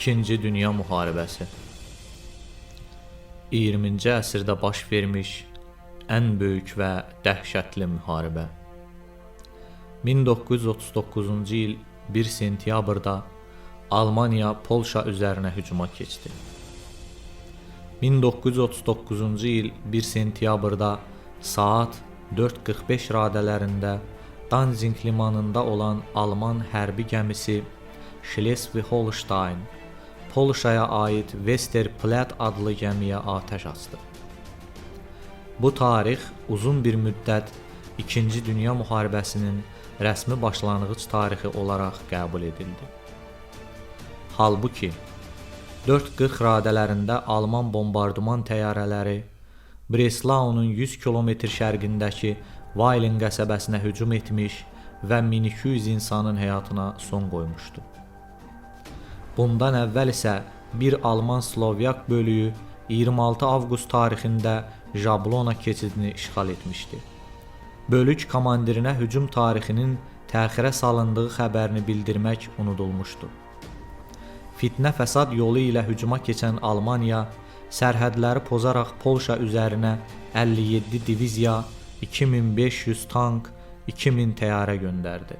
İkinci Dünya Müharibəsi 20-ci əsrdə baş vermiş ən böyük və dəhşətli müharibə. 1939-cu il 1 sentyabrda Almaniya Polşa üzərinə hücuma keçdi. 1939-cu il 1 sentyabrda saat 4:45 radələrində Danzig limanında olan Alman hərbi gəmisi Schleswig-Holstein Polşaya aid Westerplatte adlı gəmiyə atəş açdı. Bu tarix uzun bir müddət İkinci Dünya Müharibəsinin rəsmi başlanğıc tarixi olaraq qəbul edildi. Halbuki 4:40 radələrində Alman bombardıman təyyarələri Breslaunun 100 km şərqindəki Vailin qəsəbəsinə hücum etmiş və 1200 insanın həyatına son qoymuşdu. Bundan əvvəl isə bir Alman Slovyak bölüyü 26 avqust tarixində Jablona keçidini işğal etmişdi. Bölük komandirinə hücum tarixinin təxirə salındığı xəbərini bildirmək unudulmuşdu. Fitnə fəsad yolu ilə hücuma keçən Almaniya sərhədləri pozaraq Polşa üzərinə 57 diviziya, 2500 tank, 2000 təyyarə göndərdi.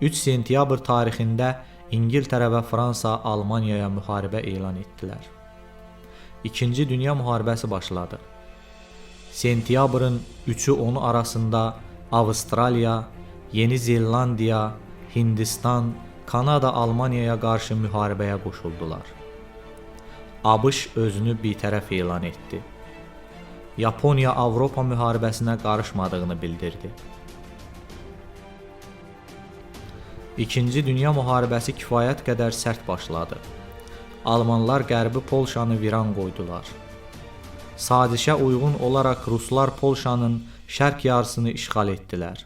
3 sentyabr tarixində İngiltərə və Fransa Almaniyaya müharibə elan etdilər. İkinci Dünya Müharibəsi başladı. Sentyabrın 3-ü 10-u arasında Avstraliya, Yeni Zelandiya, Hindistan, Kanada Almaniyaya qarşı müharibəyə qoşuldular. ABŞ özünü bitərəf elan etdi. Yaponiya Avropa müharibəsinə qarışmadığını bildirdi. İkinci Dünya Müharibəsi kifayət qədər sərt başladı. Almanlar Qərbi Polşanı viran qoydular. Sazişə uyğun olaraq Ruslar Polşanın şərq yarısını işğal etdilər.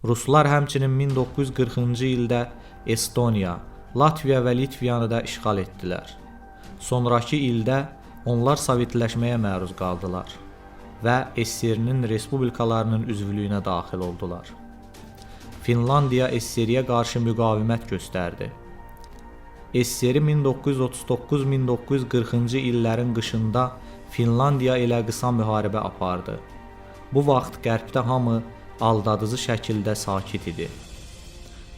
Ruslar həmçinin 1940-cı ildə Estoniya, Latviya və Litviyanı da işğal etdilər. Sonrakı ildə onlar sovetləşməyə məruz qaldılar və SSR-nin respublikalarının üzvlüyünə daxil oldular. Finlandiya SSR-yə qarşı müqavimət göstərdi. SSR 1939-1940-cı illərin qışında Finlandiya ilə qısa müharibə apardı. Bu vaxt qərbdə hamı aldadıcı şəkildə sakit idi.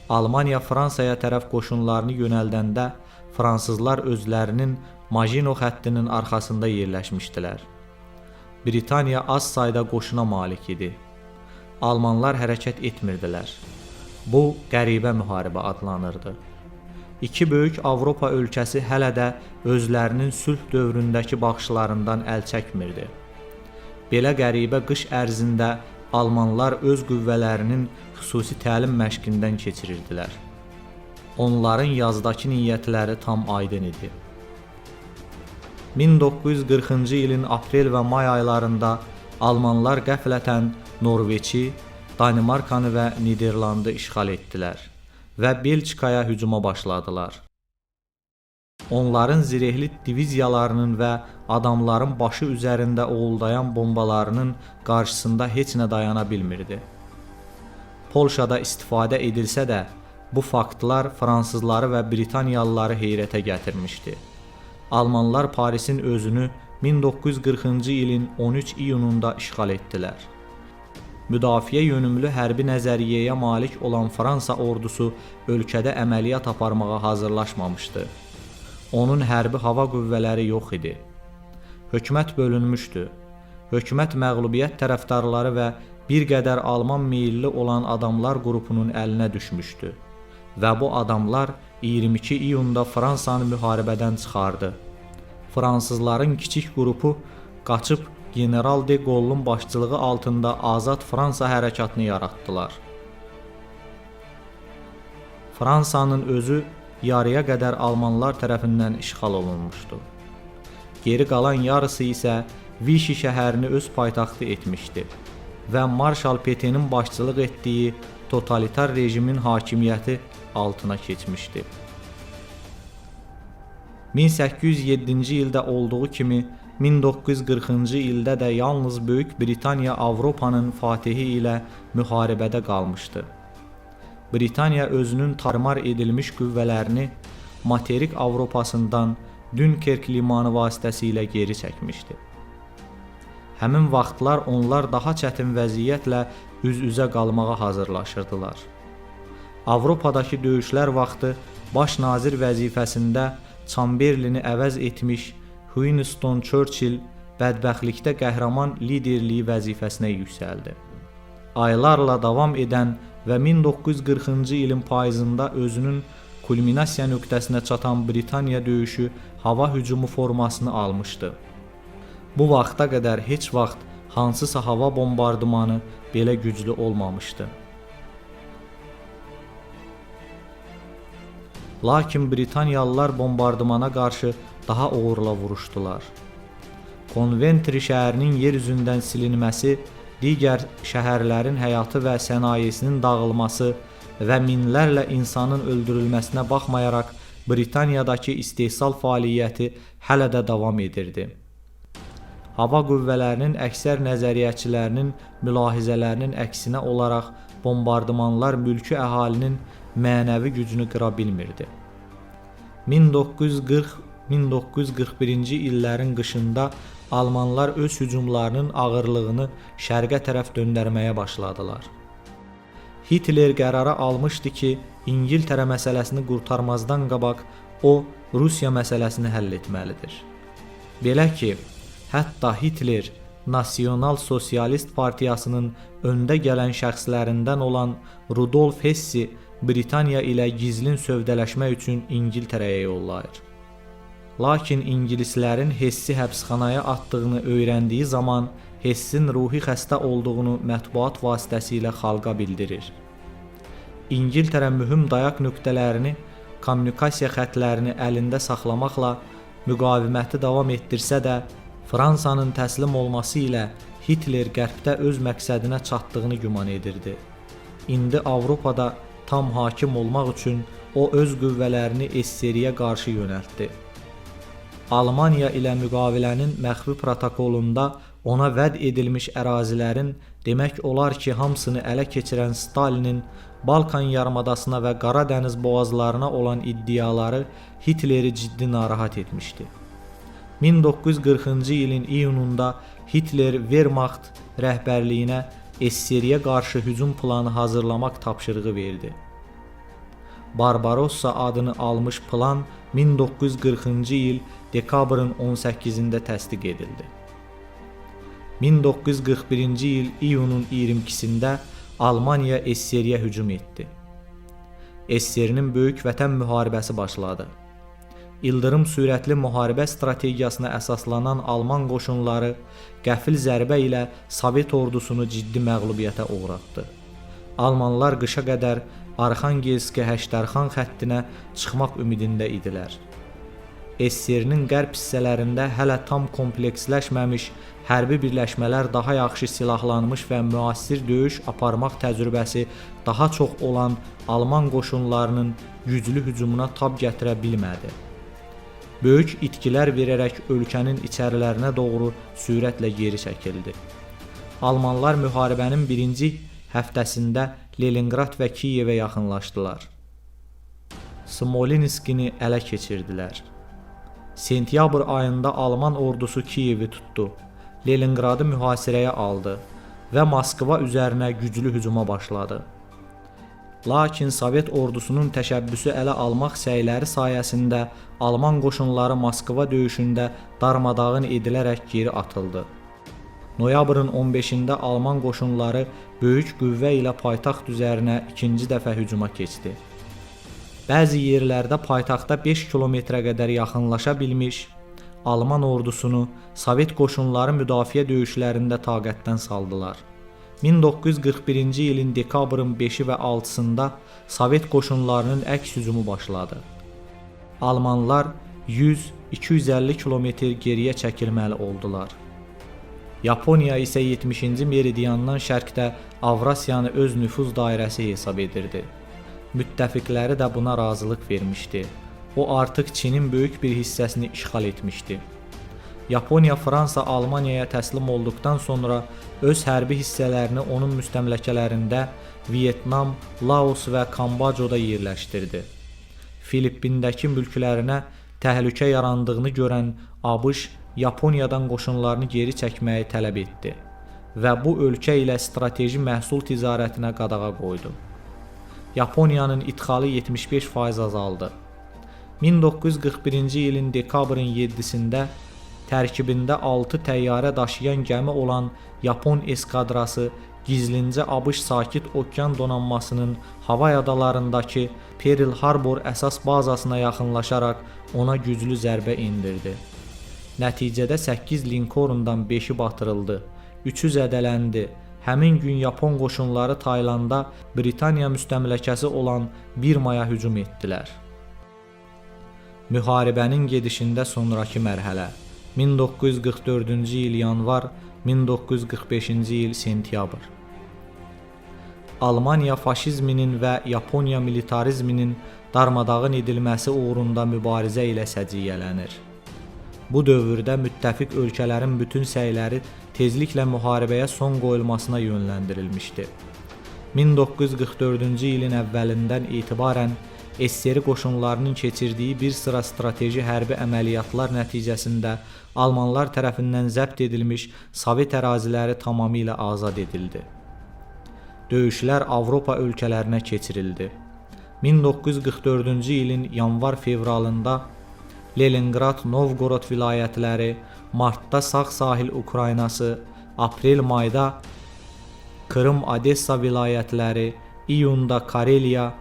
Almaniya Fransaya tərəf qoşunlarını yönəldəndə fransızlar özlərinin Maginot xəttinin arxasında yerləşmişdilər. Britaniya az sayda qoşuna malik idi. Almanlar hərəkət etmirdilər. Bu qəribə müharibə adlanırdı. İki böyük Avropa ölkəsi hələ də özlərinin sülh dövründəki baxışlarından əl çəkmirdi. Belə qəribə qış ərzində Almanlar öz qüvvələrinin xüsusi təlim məşqindən keçirirdilər. Onların yazdakı niyyətləri tam aydın idi. 1940-cı ilin aprel və may aylarında Almanlar qəflətən Norveçi, Danimarkanı və Niderlandı işğal etdilər və Belçikaya hücuma başladılar. Onların zirehli diviziyalarının və adamların başı üzərində oğuldayan bombalarının qarşısında heç nə dayana bilmirdi. Polşada istifadə edilsə də, bu faktlar fransızları və Britaniyalıları heyrətə gətirmişdi. Almanlar Parisin özünü 1940-cı ilin 13 iyununda işğal etdilər. Müdafiə yönümlü hərbi nəzəriyyəyə malik olan Fransa ordusu ölkədə əməliyyat aparmağa hazırlaşmamışdı. Onun hərbi hava qüvvələri yox idi. Hökumət bölünmüşdü. Hökumət məğlubiyyət tərəfdarları və bir qədər Alman meyilli olan adamlar qrupunun əlinə düşmüşdü. Və bu adamlar 22 iyunda Fransanı müharibədən çıxardı. Fransızların kiçik qrupu qaçıb General de Gaulle'un başçılığı altında Azad Fransa hərəkatını yaratdılar. Fransanın özü yarıya qədər Almanlar tərəfindən işğal olunmuşdu. Geri qalan yarısı isə Vichy şəhərini öz paytaxtı etmişdi və Marşal Petenin başçılıq etdiyi totalitar rejimin hakimiyyəti altına keçmişdi. 1807-ci ildə olduğu kimi 1940-cı ildə də yalnız Böyük Britaniya Avropanın fatihi ilə müharibədə qalmışdı. Britaniya özünün tarmar edilmiş qüvvələrini materik Avropasından Dünkerk limanı vasitəsilə geri çəkmişdi. Həmin vaxtlar onlar daha çətin vəziyyətlə üz-üzə qalmağa hazırlaşırdılar. Avropadakı döyüşlər vaxtı baş nazir vəzifəsində Chamberlaini əvəz etmiş Winston Churchill bədbəxtlikdə qəhrəman liderliyi vəzifəsinə yüksəldi. Aylarla davam edən və 1940-cı ilin payızında özünün kulminasiya nöqtəsinə çatan Britaniya döyüşü hava hücumu formasını almışdı. Bu vaxta qədər heç vaxt hansısa hava bombardımanı belə güclü olmamışdı. Lakin Britaniyalılar bombardımana qarşı daha uğurla vuruşdular. Coventry şəhərinin yer üzündən silinməsi, digər şəhərlərin həyatı və sənayesinin dağılması və minlərlə insanın öldürülməsinə baxmayaraq Britaniyadakı istehsal fəaliyyəti hələ də davam edirdi. Hava qüvvələrinin əksər nəzəriyyəçilərinin mülahizələrinin əksinə olaraq bombardımanlar mülki əhalinin mənəvi gücünü qıra bilmirdi. 1940-1941-ci illərin qışında Almanlar öz hücumlarının ağırlığını şərqə tərəf döndərməyə başladılar. Hitler qərara almışdı ki, İngiltərə məsələsini qurtarmazdan qabaq o, Rusiya məsələsini həll etməlidir. Belə ki, hətta Hitler Nasional Sosialist Partiyasının öndə gələn şəxslərindən olan Rudolf Hessi Britaniya ilə gizlin sövdələşmək üçün İngiltərəyə yollayır. Lakin ingilislərin Hessi həbsxanaya atdığını öyrəndiyi zaman Hessin ruhi xəstə olduğunu mətbuat vasitəsilə xalqa bildirir. İngiltərə mühüm dayaq nöqtələrini, kommunikasiya xətlərini əlində saxlamaqla müqaviməti davam etdirsə də, Fransanın təslim olması ilə Hitler qərbdə öz məqsədinə çatdığını güman edirdi. İndi Avropada tam hakim olmaq üçün o öz qüvvələrini SSR-yə qarşı yönəltdi. Almaniya ilə müqavilənin məxfi protokolunda ona vəd edilmiş ərazilərin demək olar ki, hamısını ələ keçirən Stalinin Balkan yarımadasına və Qara dəniz boğazlarına olan iddiaları Hitleri ciddi narahat etmişdi. 1940-cı ilin iyununda Hitler Wehrmacht rəhbərliyinə SSR-yə qarşı hücum planı hazırlamaq tapşırığı verdi. Barbarossa adını almış plan 1940-cı il dekabrın 18-də təsdiq edildi. 1941-ci il iyunun 22-sində Almaniya SSR-yə hücum etdi. SSR-nin Böyük Vətən müharibəsi başladı. İldırım sürətli müharibə strategiyasına əsaslanan Alman qoşunları qəfil zərbə ilə Sovet ordusunu ciddi məğlubiyyətə uğratdı. Almanlar qışa qədər Arxangelsk-Həştərxan xəttinə çıxmaq ümidində idilər. SSR-nin qərb hissələrində hələ tam kompleksləşməmiş hərbi birləşmələr daha yaxşı silahlanmış və müasir döyüş aparmaq təcrübəsi daha çox olan Alman qoşunlarının güclü hücumuna tab gətirə bilmədi. Böyük itkilər verərək ölkənin içərilərinə doğru sürətlə geri çəkildi. Almanlar müharibənin birinci həftəsində Leningrad və Kiyevə yaxınlaşdılar. Smolenskini ələ keçirdilər. Sentyabr ayında Alman ordusu Kiyevi tutdu, Leningradı mühasirəyə aldı və Moskva üzərinə güclü hücuma başladı. Lakin Sovet ordusunun təşəbbüsü ələ almaq səyləri sayəsində Alman qoşunları Moskva döyüşündə darmadağın edilərək geri atıldı. Noyabrın 15-də Alman qoşunları böyük qüvvə ilə paytaxt üzərinə ikinci dəfə hücuma keçdi. Bəzi yerlərdə paytaxta 5 kilometrə qədər yaxınlaşa bilmiş, Alman ordusunu Sovet qoşunları müdafiə döyüşlərində taqətdən saldılar. 1941-ci ilin dekabrın 5-i və 6-sında Sovet qoşunlarının əks hücumu başladı. Almanlar 100-250 kilometr geriyə çəkilməli oldular. Yaponiya isə 70-ci meridiandan şərqdə Avrasiyanı öz nüfuz dairəsi hesab edirdi. Müttəfiqləri də buna razılıq vermişdi. O artıq Çinin böyük bir hissəsini işğal etmişdi. Yaponiya Fransa Almaniyaya təslim olduqdan sonra öz hərbi hissələrini onun müstəmləkələrində Vyetnam, Laos və Kambocoda yerləşdirdi. Filippindəki mülklərinə təhlükə yarandığını görən ABŞ Yaponiyadan qoşunlarını geri çəkməyi tələb etdi və bu ölkə ilə strateji məhsul ticarətinə qadağa qoydu. Yaponiyanın idxalı 75% azaldı. 1941-ci ilin dekabrın 7-sində tərkibində 6 təyyarə daşıyan gəmi olan Yapon eskadrası gizlincə ABŞ Sakit Okean donanmasının Havay adalarındakı Pearl Harbor əsas bazasına yaxınlaşaraq ona güclü zərbə endirdi. Nəticədə 8 linkorundan 5-i batırıldı, 3-ü zədələndi. Həmin gün Yapon qoşunları Taylanda Britaniya müstəmləkəsi olan Birmaya hücum etdilər. Müharibənin gedişində sonrakı mərhələ 1944-cü il yanvar, 1945-ci il sentyabr. Almaniya faşizminin və Yaponiya militarizminin darmadağın edilməsi uğrunda mübarizə ilə səciyyələnir. Bu dövrdə müttəfiq ölkələrin bütün səyləri tezliklə müharibəyə son qoyulmasına yönləndirilmişdi. 1944-cü ilin əvvəlindən etibarən SSR qoşunlarının keçirdiyi bir sıra strateji hərbi əməliyyatlar nəticəsində Almanlar tərəfindən zəbt edilmiş Sovet əraziləri tamamilə azad edildi. Döyüşlər Avropa ölkələrinə keçirildi. 1944-cü ilin yanvar-fevralında Leningrad, Novgorod vilayətləri, martda sağ sahil Ukraynası, aprel-mayda Krım, Odessa vilayətləri, iyunda Kareliya,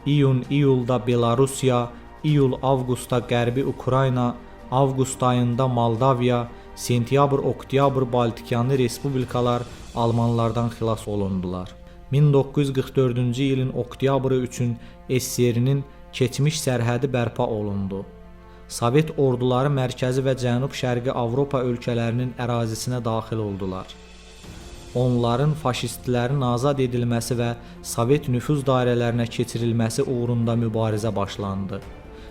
iyun-iyulda Belarusiya, iyul-avqustda Qərbi Ukrayna, avqust ayında Moldaviya, sentyabr-oktyabr Baltikyanı respublikalar Almanlardan xilas olundular. 1944-cü ilin oktyabrı üçün SSR-nin keçmiş sərhədi bərpa olundu. Sovet orduları mərkəzi və cənub-şərqi Avropa ölkələrinin ərazisinə daxil oldular. Onların faşistlərin azad edilməsi və Sovet nüfuz dairələrinə keçirilməsi uğrunda mübarizə başlandı.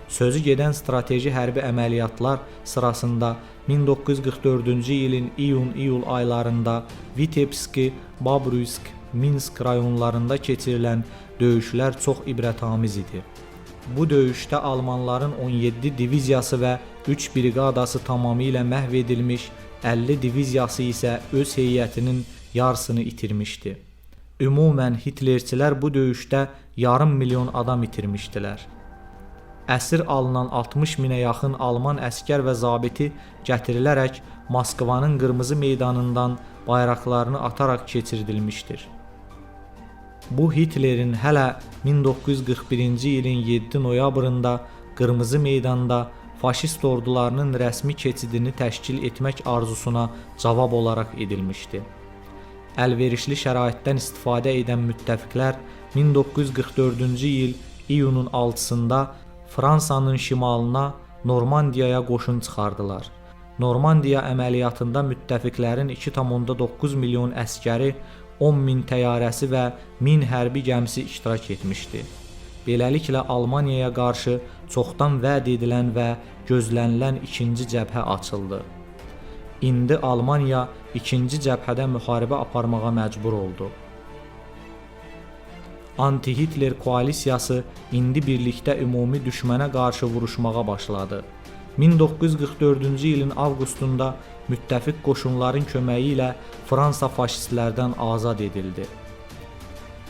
Sözü gedən strateji hərbi əməliyyatlar sırasında 1944-cü ilin iyun-iyul aylarında Vitebski, Babruysk, Minsk rayonlarında keçirilən döyüşlər çox ibrətamiz idi. Bu döyüşdə Almanların 17 diviziyası və 3 briqadası tamamilə məhv edilmiş, 50 diviziyası isə öz heyətinin yarısını itirmişdi. Ümumən Hitlerçilər bu döyüşdə yarım milyon adam itirmişdilər. Əsir alınan 60 minə yaxın Alman əskər və zabiti gətirilərək Moskvanın Qırmızı meydanından bayraqlarını ataraq keçirdilmişdir. Bu Hitlerin hələ 1941-ci ilin 7 noyabrında Qırmızı meydanda faşist ordularının rəsmi keçidini təşkil etmək arzusuna cavab olaraq edilmişdi. Əlverişli şəraitdən istifadə edən müttəfiqlər 1944-cü il iyunun 6-sında Fransanın şimalına Normandiyaya qoşun çıxardılar. Normandiya əməliyyatında müttəfiqlərin 2,9 milyon əskəri, 10 min təyyarəsi və 1000 hərbi gəmisi iştirak etmişdi. Beləliklə Almaniyaya qarşı çoxdan vəd edilən və gözlənilən ikinci cəbhə açıldı. İndi Almaniya ikinci cəbhədə müharibə aparmağa məcbur oldu. Anti-Hitler koalisiyası indi birlikdə ümumi düşmənə qarşı vuruşmağa başladı. 1944-cü ilin avqustunda müttəfiq qoşunların köməyi ilə Fransa faşistlərdən azad edildi.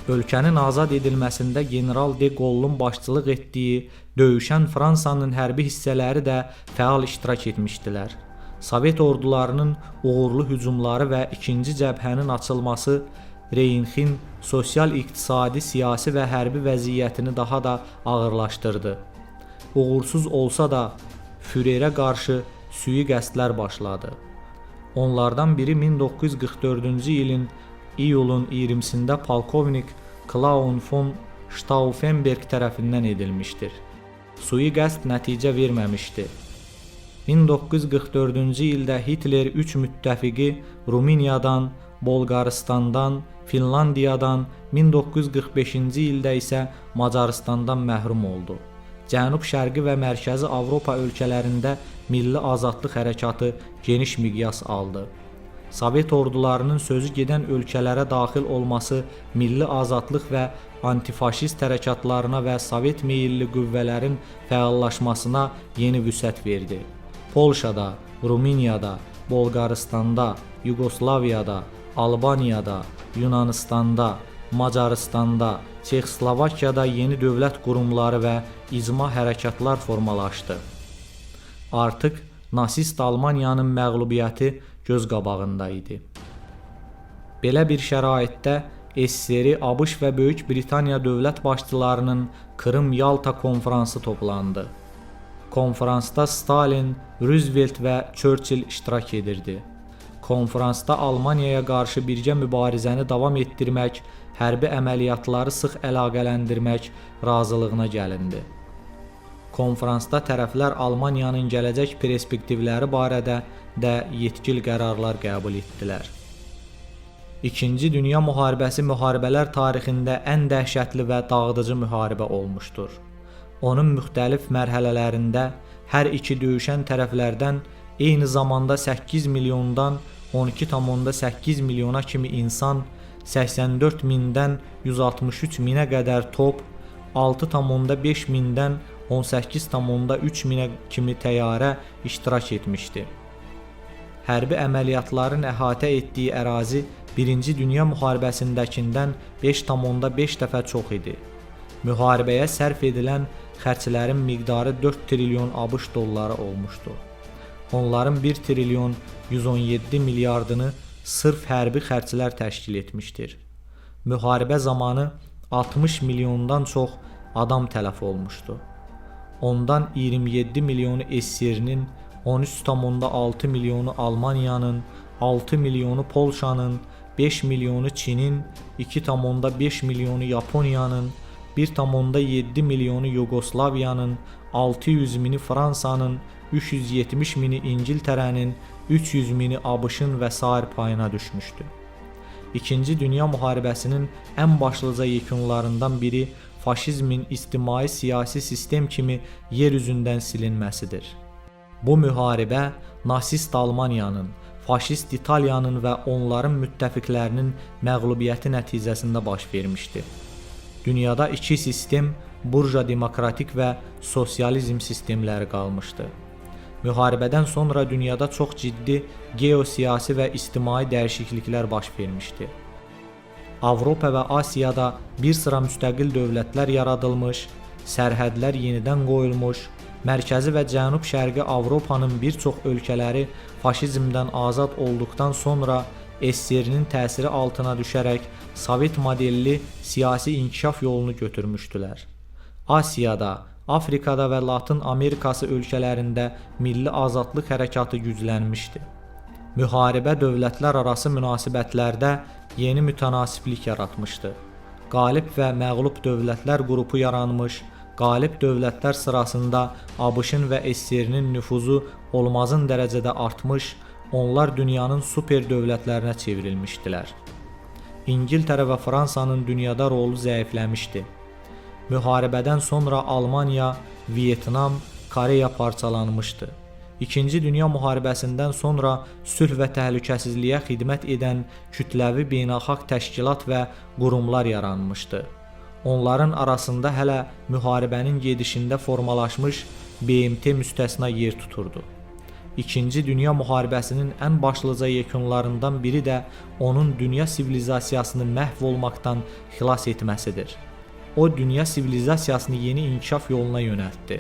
Ölkənin azad edilməsində General de Gaulle'un başçılıq etdiyi döyüşən Fransanın hərbi hissələri də fəal iştirak etmişdilər. Sovet ordularının uğurlu hücumları və ikinci cəbhənin açılması Reyxin sosial-iqtisadi, siyasi və hərbi vəziyyətini daha da ağırlaşdırdı. Uğursuz olsa da Führerə qarşı sui-qəsdlər başladı. Onlardan biri 1944-cü ilin iyulun 20-sində polkovnik Klaus von Stauffenberg tərəfindən edilmişdir. Sui-qəsd nəticə verməmişdi. 1944-cü ildə Hitler 3 müttəfiqi Rumıniyadan, Bolqarıstandan, Finlandiyadan, 1945-ci ildə isə Macarıstandan məhrum oldu. Cənub-şərqi və mərkəzi Avropa ölkələrində milli azadlıq hərəkatı geniş miqyas aldı. Sovet ordularının sözü gedən ölkələrə daxil olması milli azadlıq və antifaşist hərəkatlarına və Sovet meyilli qüvvələrin fəallaşmasına yeni vüsət verdi. Polşada, Rumeniyada, Bolqarıstanda, Yugoslaviyada, Albaniyada, Yunanistanda, Macaristanda, Çexoslovakiyada yeni dövlət qurumları və icma hərəkatlar formalaşdı. Artıq nasist Almaniyanın məğlubiyyəti göz qabağında idi. Belə bir şəraitdə SSR, ABŞ və Böyük Britaniya dövlət başçılarının Krım-Yalta konfransı toplandı. Konfransda Stalin, Roosevelt və Churchill iştirak edirdi. Konfransda Almaniyaya qarşı birgə mübarizəni davam etdirmək, hərbi əməliyyatları sıx əlaqələndirmək razılığına gəlindi. Konfransda tərəflər Almaniyanın gələcək perspektivləri barədə də yetkili qərarlar qəbul etdilər. İkinci Dünya müharibəsi müharibələr tarixində ən dəhşətli və dağıdıcı müharibə olmuşdur. Onun müxtəlif mərhələlərində hər iki döyüşən tərəflərdən eyni zamanda 8 milyondan 12,8 milyona kimi insan, 84 mindən 163 minə qədər top, 6,5 mindən 18,3 minə kimi təyyarə iştirak etmişdi. Hərbi əməliyyatların əhatə etdiyi ərazi 1-ci Dünya müharibəsindəkindən 5,5 dəfə çox idi. Müharibəyə sərf edilən xərclərin miqdarı 4 trilyon ABŞ dolları olmuşdu. Onların 1 trilyon 117 milyardını sırf hərbi xərclər təşkil etmişdir. Müharibə zamanı 60 milyondan çox adam tələf olmuşdu. Ondan 27 milyonu SSR-nin, 13,6 milyonu Almaniyanın, 6 milyonu Polşanın, 5 milyonu Çinin, 2,5 milyonu Yaponiyanın, 1,7 milyonu Yugoslaviyanın, 600 mini Fransanın, 370 mini İngiltərənin, 300 mini ABŞ-ın və sair payına düşmüşdü. İkinci Dünya müharibəsinin ən başlıca yekunlarından biri faşizmin ictimai-siyasi sistem kimi yer üzündən silinməsidir. Bu müharibə nasist Almaniyanın, faşist İtaliyanın və onların müttəfiqlərinin məğlubiyyəti nəticəsində baş vermişdi. Dünyada iki sistem, burja demokratik və sosializm sistemləri qalmışdı. Müharibədən sonra dünyada çox ciddi geosiyasi və ictimai dəyişikliklər baş vermişdi. Avropa və Asiyada bir sıra müstəqil dövlətlər yaradılmış, sərhədlər yenidən qoyulmuş, Mərkəzi və Cənub-Şərqi Avropanın bir çox ölkələri faşizmdən azad olduqdan sonra SSR-nin təsiri altına düşərək Sovet modelli siyasi inkişaf yolunu götürmüşdülər. Asiyada, Afrikada və Latın Amerikası ölkələrində milli azadlıq hərəkatı güclənmişdi. Müharibə dövlətlər arası münasibətlərdə yeni mütənasiblik yaratmışdı. Qalib və məğlub dövlətlər qrupu yaranmış, qalib dövlətlər sırasında ABŞ-ın və SSR-nin nüfuzu olmazın dərəcədə artmış, onlar dünyanın super dövlətlərinə çevrilmişdilər. İngiltərə və Fransanın dünyada rolu zəifləmişdi. Müharibədən sonra Almaniya, Vyetnam, Koreya parçalanmışdı. İkinci Dünya müharibəsindən sonra sülh və təhlükəsizliyə xidmət edən kütləvi beynəlxalq təşkilat və qurumlar yaranmışdı. Onların arasında hələ müharibənin gedişində formalaşmış BMT müstəsna yer tuturdu. İkinci Dünya müharibəsinin ən başlıca yekunlarından biri də onun dünya sivilizasiyasını məhv olmaqdan xilas etməsidir. O, dünya sivilizasiyasını yeni inkişaf yoluna yönəltdi.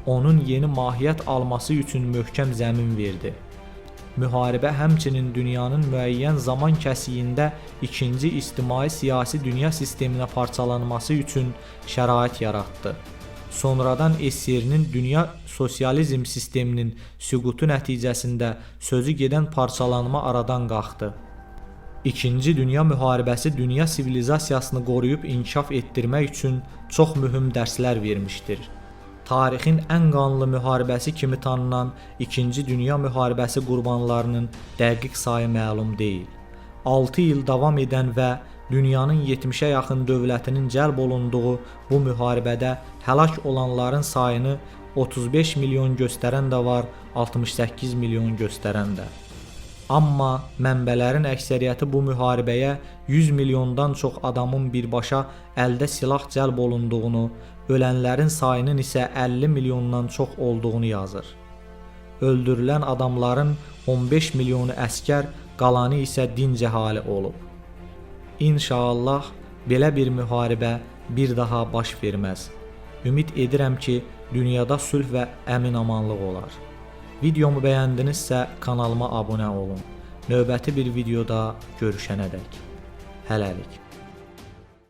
Onun yeni mahiyyət alması üçün möhkəm zəmin verdi. Müharibə həmçinin dünyanın müəyyən zaman kəsiyində ikinci ictimai-siyasi dünya sisteminə parçalanması üçün şərait yaratdı. Sonradan SSR-nin dünya sosializm sisteminin süqutu nəticəsində sözü gedən parçalanma aradan qalxdı. İkinci Dünya müharibəsi dünya sivilizasiyasını qoruyub inkişaf etdirmək üçün çox mühüm dərslər vermişdir. Tarixin ən qanlı müharibəsi kimi tanınan İkinci Dünya müharibəsi qurbanlarının dəqiq sayı məlum deyil. 6 il davam edən və dünyanın 70-ə yaxın dövlətinin cəlb olunduğu bu müharibədə həlak olanların sayını 35 milyon göstərən də var, 68 milyon göstərən də. Amma mənbələrin əksəriyyəti bu müharibəyə 100 milyondan çox adamın birbaşa əldə silah cəlb olunduğunu, ölənlərin sayının isə 50 milyondan çox olduğunu yazır. Öldürülən adamların 15 milyonu əskər, qalanı isə dinc əhali olub. İnşallah belə bir müharibə bir daha baş verməz. Ümid edirəm ki, dünyada sülh və əmin-amanlıq olar. Videomu bəyəndinizsə kanalıma abunə olun. Növbəti bir videoda görüşənədək. Hələlik.